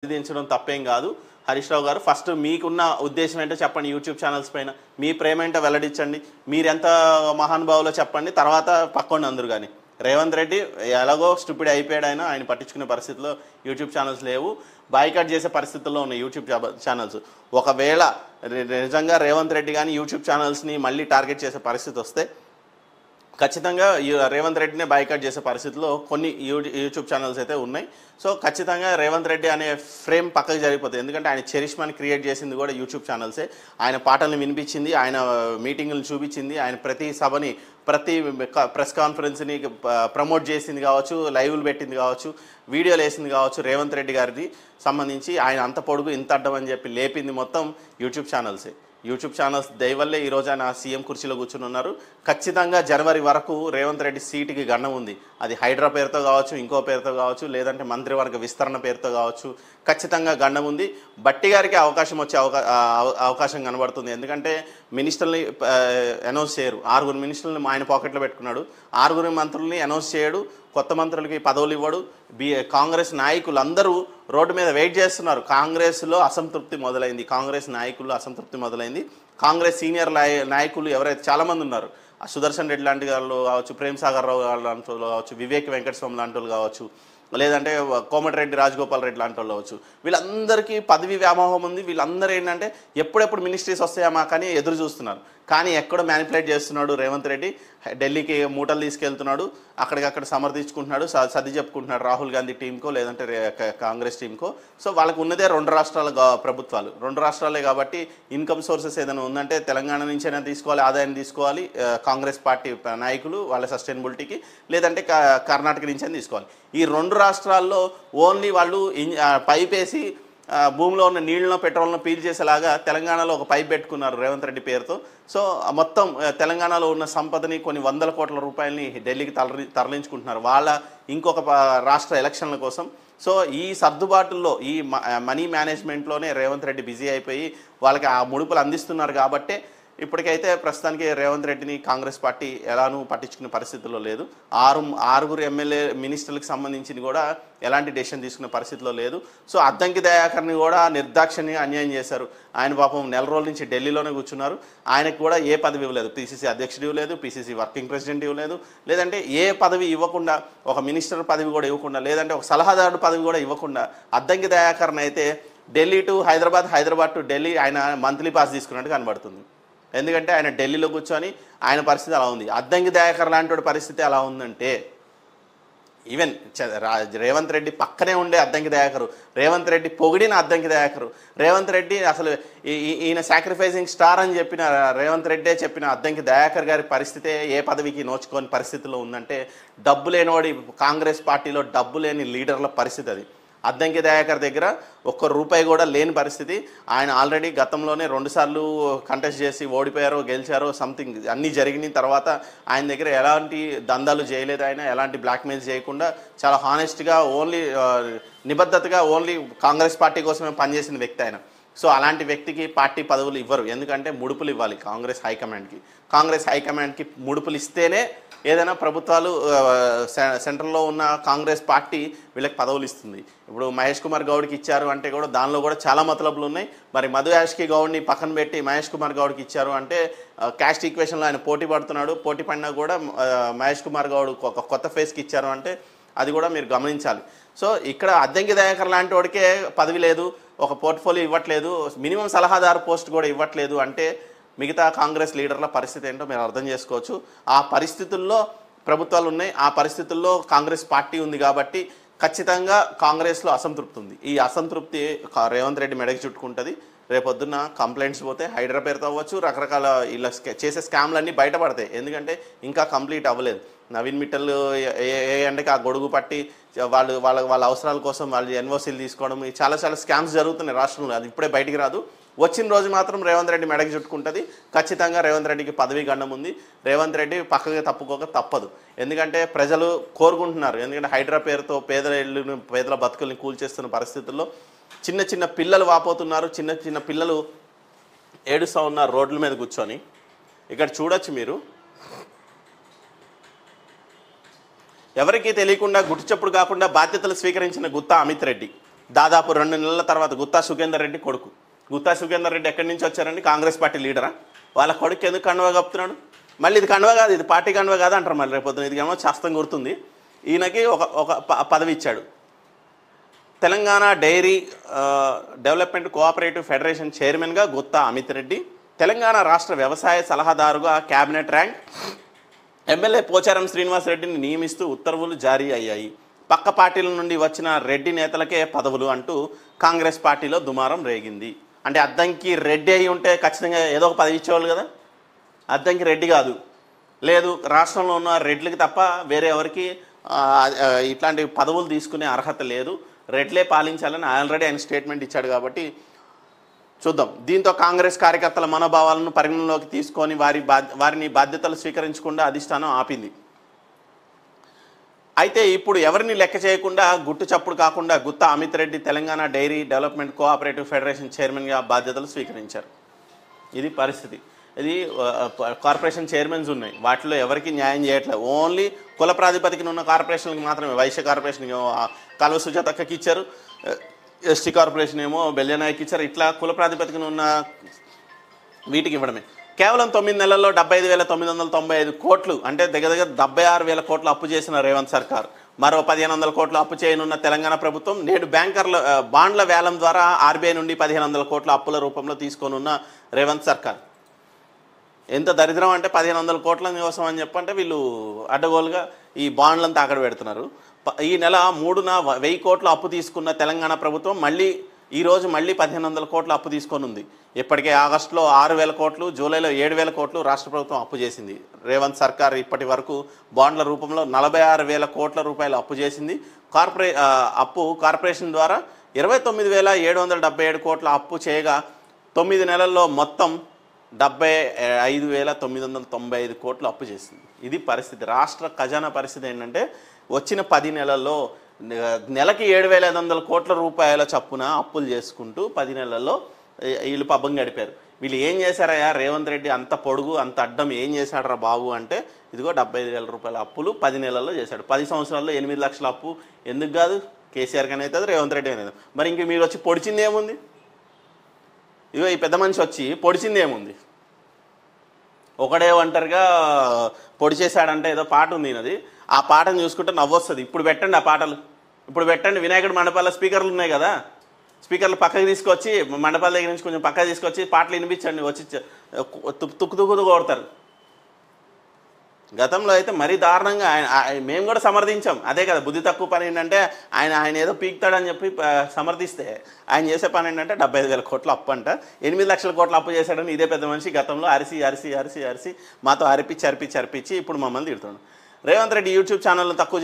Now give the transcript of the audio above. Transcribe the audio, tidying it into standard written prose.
దించడం తప్పేం కాదు. హరీష్ రావు గారు ఫస్ట్ మీకున్న ఉద్దేశం ఏంటో చెప్పండి. యూట్యూబ్ ఛానల్స్ పైన మీ ప్రేమ ఏంటో వెల్లడించండి. మీరెంత మహానుభావులో చెప్పండి, తర్వాత పక్కోండి అందరు. కానీ రేవంత్ రెడ్డి ఎలాగో స్టూపిడ్ అయిపోయాడు. ఆయన పట్టించుకునే పరిస్థితిలో యూట్యూబ్ ఛానల్స్ లేవు, బాయ్కాట్ చేసే పరిస్థితుల్లో ఉన్నాయి యూట్యూబ్ ఛానల్స్. ఒకవేళ నిజంగా రేవంత్ రెడ్డి కానీ యూట్యూబ్ ఛానల్స్ని మళ్ళీ టార్గెట్ చేసే పరిస్థితి వస్తే ఖచ్చితంగా రేవంత్ రెడ్డినే బాయ్కాట్ చేసే పరిస్థితిలో కొన్ని యూట్యూబ్ ఛానల్స్ అయితే ఉన్నాయి. సో ఖచ్చితంగా రేవంత్ రెడ్డి అనే ఫ్రేమ్ పక్కకు జరిగిపోతుంది. ఎందుకంటే ఆయన చరిష్మాని క్రియేట్ చేసింది కూడా యూట్యూబ్ ఛానల్సే. ఆయన పాటలను వినిపించింది, ఆయన మీటింగులను చూపించింది, ఆయన ప్రతి సభని ప్రతి ప్రెస్ కాన్ఫరెన్స్ని ప్రమోట్ చేసింది కావచ్చు, లైవ్లు పెట్టింది కావచ్చు, వీడియోలు వేసింది కావచ్చు. రేవంత్ రెడ్డి గారిది సంబంధించి ఆయన అంత పొడుగు ఇంత అడ్డం అని చెప్పి లేపింది మొత్తం యూట్యూబ్ ఛానల్సే. యూట్యూబ్ ఛానల్స్ దయవల్లే ఈరోజు ఆయన సీఎం కుర్చీలో కూర్చుని ఉన్నారు. ఖచ్చితంగా జనవరి వరకు రేవంత్ రెడ్డి సీటుకి గండం ఉంది. అది హైడ్రా పేరుతో కావచ్చు, ఇంకో పేరుతో కావచ్చు, లేదంటే మంత్రివర్గ విస్తరణ పేరుతో కావచ్చు. ఖచ్చితంగా గండం ఉంది. బట్టి గారికి అవకాశం వచ్చే అవకాశం కనబడుతుంది. ఎందుకంటే మినిస్టర్ని అనౌన్స్ చేయరు. 6 మినిస్టర్ని ఆయన పాకెట్లో పెట్టుకున్నాడు. 6 మంత్రుల్ని అనౌన్స్ చేయడు, కొత్త మంత్రులకి పదవులు ఇవ్వడు. కాంగ్రెస్ నాయకులు అందరూ రోడ్డు మీద వెయిట్ చేస్తున్నారు. కాంగ్రెస్లో అసంతృప్తి మొదలైంది, కాంగ్రెస్ నాయకుల్లో అసంతృప్తి మొదలైంది. కాంగ్రెస్ సీనియర్ నాయకులు ఎవరైతే చాలామంది ఉన్నారు, సుదర్శన్ రెడ్డి లాంటి వాళ్ళు కావచ్చు, ప్రేమ్ సాగర్ రావు లాంటి వాళ్ళు కావచ్చు, వివేక్ వెంకటస్వామి లాంటి వాళ్ళు కావచ్చు, లేదంటే కోమటిరెడ్డి రాజగోపాల్ రెడ్డి లాంటి వాళ్ళు కావచ్చు, వీళ్ళందరికీ పదవి వ్యామోహం ఉంది. వీళ్ళందరూ ఏంటంటే ఎప్పుడెప్పుడు మినిస్ట్రీస్ వస్తాయా కానీ ఎదురు చూస్తున్నారు. కానీ ఎక్కడో మ్యానిపులేట్ చేస్తున్నాడు రేవంత్ రెడ్డి. ఢిల్లీకి మూటలు తీసుకెళ్తున్నాడు, అక్కడికక్కడ సమర్థించుకుంటున్నాడు, సర్ది చెప్పుకుంటున్నాడు రాహుల్ గాంధీ టీంకో లేదంటే కాంగ్రెస్ టీంకో. సో వాళ్ళకు ఉన్నదే 2 రాష్ట్రాల ప్రభుత్వాలు, 2 రాష్ట్రాలే. కాబట్టి ఇన్కమ్ సోర్సెస్ ఏదైనా ఉందంటే తెలంగాణ నుంచైనా తీసుకోవాలి, ఆదాయం తీసుకోవాలి కాంగ్రెస్ పార్టీ నాయకులు వాళ్ళ సస్టైనబిలిటీకి, లేదంటే కర్ణాటక నుంచైనా తీసుకోవాలి. ఈ 2 రాష్ట్రాల్లో ఓన్లీ వాళ్ళు పైప్ వేసి భూమిలో ఉన్న నీళ్ళను పెట్రోల్ను పీల్ చేసేలాగా తెలంగాణలో ఒక పైప్ పెట్టుకున్నారు రేవంత్ రెడ్డి పేరుతో. సో మొత్తం తెలంగాణలో ఉన్న సంపదని కొన్ని 100 కోట్ల రూపాయలని ఢిల్లీకి తరలించుకుంటున్నారు వాళ్ళ ఇంకొక రాష్ట్ర ఎలక్షన్ల కోసం. సో ఈ సర్దుబాటుల్లో ఈ మనీ మేనేజ్మెంట్లోనే రేవంత్ రెడ్డి బిజీ అయిపోయి వాళ్ళకి ఆ ముడుపులు అందిస్తున్నారు. కాబట్టే ఇప్పటికైతే ప్రస్తుతానికి రేవంత్ రెడ్డిని కాంగ్రెస్ పార్టీ ఎలానూ పట్టించుకునే పరిస్థితుల్లో లేదు. 6 ఎమ్మెల్యే మినిస్టర్లకు సంబంధించి కూడా ఎలాంటి డెసిషన్ తీసుకునే పరిస్థితిలో లేదు. సో అద్దంకి దయాకర్ని కూడా నిర్దాక్షిణ్యంగా అన్యాయం చేశారు. ఆయన పాపం నెల రోజుల నుంచి ఢిల్లీలోనే కూర్చున్నారు. ఆయనకు కూడా ఏ పదవి ఇవ్వలేదు. పిసిసి అధ్యక్షుడు ఇవ్వలేదు, పిసిసి వర్కింగ్ ప్రెసిడెంట్ ఇవ్వలేదు, లేదంటే ఏ పదవి ఇవ్వకుండా, ఒక మినిస్టర్ పదవి కూడా ఇవ్వకుండా, లేదంటే ఒక సలహాదారుడు పదవి కూడా ఇవ్వకుండా అద్దంకి దయాకర్ని అయితే ఢిల్లీ టు హైదరాబాద్, హైదరాబాద్ టు ఢిల్లీ ఆయన మంత్లీ పాస్ తీసుకున్నట్టు కనబడుతుంది. ఎందుకంటే ఆయన ఢిల్లీలో కూర్చొని ఆయన పరిస్థితి అలా ఉంది. అద్దంకి దయాకర్ లాంటి పరిస్థితి అలా ఉందంటే ఈవెన్ రేవంత్ రెడ్డి పక్కనే ఉండే అద్దంకి దయాకరు, రేవంత్ రెడ్డి పొగిడిన అద్దంకి దయాకరు, రేవంత్ రెడ్డి అసలు ఈయన సాక్రిఫైసింగ్ స్టార్ అని చెప్పిన రేవంత్ రెడ్డే చెప్పిన అద్దంకి దయాకర్ గారి పరిస్థితే ఏ పదవికి నోచుకోని పరిస్థితిలో ఉందంటే డబ్బు లేనివాడి కాంగ్రెస్ పార్టీలో డబ్బు లేని లీడర్ల పరిస్థితి అది. అద్దంకి దయాకర్ దగ్గర ₹1 కూడా లేని పరిస్థితి. ఆయన ఆల్రెడీ గతంలోనే 2 సార్లు కంటెస్ట్ చేసి ఓడిపోయారో గెలిచారో సంథింగ్ అన్నీ జరిగిన తర్వాత ఆయన దగ్గర ఎలాంటి దందాలు చేయలేదు. ఆయన ఎలాంటి బ్లాక్మెయిల్ చేయకుండా చాలా హానెస్ట్గా ఓన్లీ నిబద్ధతగా ఓన్లీ కాంగ్రెస్ పార్టీ కోసమే పనిచేసిన వ్యక్తి ఆయన. సో అలాంటి వ్యక్తికి పార్టీ పదవులు ఇవ్వరు. ఎందుకంటే ముడుపులు ఇవ్వాలి కాంగ్రెస్ హైకమాండ్కి. కాంగ్రెస్ హైకమాండ్కి ముడుపులు ఇస్తేనే ఏదైనా ప్రభుత్వాలు సెంట్రల్లో ఉన్న కాంగ్రెస్ పార్టీ వీళ్ళకి పదవులు ఇస్తుంది. ఇప్పుడు మహేష్ కుమార్ గౌడ్కి ఇచ్చారు అంటే కూడా దానిలో కూడా చాలా మతలబులు ఉన్నాయి. మరి మధు యాష్కి గౌడ్ని పక్కన పెట్టి మహేష్ కుమార్ గౌడ్కి ఇచ్చారు అంటే క్యాస్ట్ ఈక్వేషన్లో ఆయన పోటీ పడుతున్నాడు. పోటీ పడినా కూడా మహేష్ కుమార్ గౌడ్ ఒక కొత్త ఫేస్కి ఇచ్చారు అంటే అది కూడా మీరు గమనించాలి. సో ఇక్కడ అద్దంకి దయాకర్ లాంటి వాడికే పదవి లేదు, ఒక పోర్ట్ఫోలియో ఇవ్వట్లేదు, మినిమం సలహాదారు పోస్ట్ కూడా ఇవ్వట్లేదు అంటే మిగతా కాంగ్రెస్ లీడర్ల పరిస్థితి ఏంటో మీరు అర్థం చేసుకోవచ్చు. ఆ పరిస్థితుల్లో ప్రభుత్వాలు ఉన్నాయి, ఆ పరిస్థితుల్లో కాంగ్రెస్ పార్టీ ఉంది. కాబట్టి ఖచ్చితంగా కాంగ్రెస్లో అసంతృప్తి ఉంది. ఈ అసంతృప్తి రేవంత్ రెడ్డి మెడకి చుట్టుకుంటుంది. రేపొద్దున్న కంప్లైంట్స్ పోతే హైడ్రా పేరుతో అవ్వచ్చు, రకరకాల ఇలా చేసే స్కామ్లన్నీ బయటపడతాయి. ఎందుకంటే ఇంకా కంప్లీట్ అవ్వలేదు. నవీన్ మిట్టల్ ఏ ఎండకి ఆ గొడుగు పట్టి వాళ్ళ అవసరాల కోసం వాళ్ళు ఎన్ఓసీలు తీసుకోవడం, చాలా స్కామ్స్ జరుగుతున్నాయి రాష్ట్రంలో. అది ఇప్పుడే బయటికి రాదు. వచ్చిన రోజు మాత్రం రేవంత్ రెడ్డి మెడకి చుట్టుకుంటుంది. ఖచ్చితంగా రేవంత్ రెడ్డికి పదవి గండం ఉంది. రేవంత్ రెడ్డి పక్కగా తప్పుకోక తప్పదు. ఎందుకంటే ప్రజలు కోరుకుంటున్నారు. ఎందుకంటే హైడ్రా పేరుతో పేదల బతుకుల్ని కూల్చేస్తున్న పరిస్థితుల్లో చిన్న పిల్లలు వాపోతున్నారు. చిన్న పిల్లలు ఏడుస్తూ ఉన్నారు రోడ్ల మీద కూర్చొని. ఇక్కడ చూడొచ్చు మీరు, ఎవరికీ తెలియకుండా గుట్టుచప్పుడు కాకుండా బాధ్యతలు స్వీకరించిన గుత్తా అమిత్ రెడ్డి. దాదాపు 2 నెలల తర్వాత గుత్తా సుఖేందర్ రెడ్డి కొడుకు. గుత్తా సుఖేందర్ రెడ్డి ఎక్కడి నుంచి వచ్చారండి? కాంగ్రెస్ పార్టీ లీడరా? వాళ్ళ కొడుకు ఎందుకు కండువా కప్పుతున్నాడు? మళ్ళీ ఇది కండువా కాదు, ఇది పార్టీ కండువా కాదు అంటారు మళ్ళీ రేపొద్దున. ఇది ఏమో శాస్త్రం గుర్తుంది. ఈయనకి ఒక పదవి ఇచ్చాడు. Telangana dairy development cooperative federation చైర్మన్గా గుత్తా అమిత్ రెడ్డి, తెలంగాణ రాష్ట్ర వ్యవసాయ సలహాదారుగా cabinet rank, MLA Pocharam Srinivas రెడ్డిని నియమిస్తూ ఉత్తర్వులు జారీ అయ్యాయి. పక్క పార్టీల నుండి వచ్చిన రెడ్డి నేతలకే పదవులు అంటూ కాంగ్రెస్ పార్టీలో దుమారం రేగింది. అంటే అద్దంకి రెడ్డి అయి ఉంటే ఖచ్చితంగా ఏదో ఒక పదవి ఇచ్చేవాళ్ళు కదా. అద్దంకి రెడ్డి కాదు, లేదు రాష్ట్రంలో ఉన్న రెడ్లకి తప్ప వేరే ఎవరికి ఇట్లాంటి పదవులు తీసుకునే అర్హత లేదు, రెడ్లే పాలించాలని ఆల్రెడీ ఆయన స్టేట్మెంట్ ఇచ్చాడు. కాబట్టి చూద్దాం. దీంతో కాంగ్రెస్ కార్యకర్తల మనోభావాలను పరిగణలోకి తీసుకొని వారిని బాధ్యతలు స్వీకరించకుండా అధిష్టానం ఆపింది. అయితే ఇప్పుడు ఎవరిని లెక్క చేయకుండా గుట్టు చప్పుడు కాకుండా Gutta Amit Reddy Telangana dairy development cooperative federation చైర్మన్గా బాధ్యతలు స్వీకరించారు. ఇది పరిస్థితి. ఇది కార్పొరేషన్ చైర్మన్స్ ఉన్నాయి, వాటిలో ఎవరికి న్యాయం చేయట్లేదు. ఓన్లీ కుల ప్రాతిపదికన ఉన్న కార్పొరేషన్కి మాత్రమే. వైశ్య కార్పొరేషన్కి కాలువ సుజాతక్కకి ఇచ్చారు, ఎస్టీ కార్పొరేషన్ ఏమో బెల్యనాయకి ఇచ్చారు. ఇట్లా కుల ప్రాతిపదికన ఉన్న వీటికి ఇవ్వడమే. కేవలం 9 నెలల్లో 75,995 కోట్లు, అంటే దగ్గర 76,000 కోట్లు అప్పు చేసిన రేవంత్ సర్కార్, మరో 1,500 కోట్లు అప్పు చేయనున్న తెలంగాణ ప్రభుత్వం, నేడు బ్యాంకర్ల బాండ్ల వేలం ద్వారా ఆర్బీఐ నుండి 1,500 కోట్ల అప్పుల రూపంలో తీసుకోనున్న రేవంత్ సర్కార్. ఎంత దరిద్రం అంటే 1,500 కోట్ల కోసం అని చెప్పంటే వీళ్ళు అడ్డగోలుగా ఈ బాండ్లను తాకడ పెడుతున్నారు. ఈ నెల 3న 1000 కోట్ల అప్పు తీసుకున్న తెలంగాణ ప్రభుత్వం ఈరోజు మళ్ళీ 1,500 కోట్ల అప్పు తీసుకొని ఉంది. ఇప్పటికే ఆగస్టులో 6,000 కోట్లు, జూలైలో 7,000 కోట్లు రాష్ట్ర ప్రభుత్వం అప్పు చేసింది. రేవంత్ సర్కార్ ఇప్పటి వరకు బాండ్ల రూపంలో 46,000 కోట్ల రూపాయలు అప్పు చేసింది. కార్పొరేషన్ ద్వారా 29,777 కోట్ల అప్పు చేయగా 9 నెలల్లో మొత్తం 75,995 కోట్లు అప్పు చేసింది. ఇది పరిస్థితి. రాష్ట్ర ఖజానా పరిస్థితి ఏంటంటే వచ్చిన 10 నెలల్లో నెలకి 7,500 కోట్ల రూపాయల చప్పున అప్పులు చేసుకుంటూ 10 నెలల్లో వీళ్ళు పబ్బం గడిపారు. వీళ్ళు ఏం చేశారయ్యా? రేవంత్ రెడ్డి అంత పొడుగు అంత అడ్డం ఏం చేశాడరా బాబు అంటే ఇదిగో 75,000 రూపాయల అప్పులు 10 నెలల్లో చేశాడు. 10 సంవత్సరాల్లో 8 లక్షల అప్పు ఎందుకు కాదు? కేసీఆర్ కానీ అవుతుంది, రేవంత్ రెడ్డి అనేది. మరి ఇంక మీరు వచ్చి పొడిచింది ఏముంది? ఇగో ఈ పెద్ద మనిషి వచ్చి పొడిచింది ఏముంది? ఒకడే ఒంటరిగా పొడి చేశాడంటే ఏదో పాట ఉంది అది. ఆ పాటను చూసుకుంటే నవ్వొస్తుంది. ఇప్పుడు పెట్టండి ఆ పాటలు, ఇప్పుడు పెట్టండి. వినాయకుడి మండపాల స్పీకర్లు ఉన్నాయి కదా, స్పీకర్లు పక్కకి తీసుకొచ్చి మండపాల దగ్గర నుంచి కొంచెం పక్కకి తీసుకొచ్చి పాటలు వినిపించండి. వచ్చి తుక్కు కొడతారు. గతంలో అయితే మరీ దారుణంగా మేము కూడా సమర్థించాం. అదే కదా బుద్ధి తక్కువ పని ఏంటంటే ఆయన ఏదో పీకుతాడని చెప్పి సమర్థిస్తే ఆయన చేసే పని ఏంటంటే 75,000 కోట్ల అప్పు అంట, 8 లక్షల కోట్ల అప్పు చేశాడని ఇదే పెద్ద మనిషి గతంలో అరిసి మాతో అరిపించి ఇప్పుడు మమ్మల్ని తిడుతున్నాడు. రేవంత్ రెడ్డి యూట్యూబ్ ఛానల్ను తక్కువ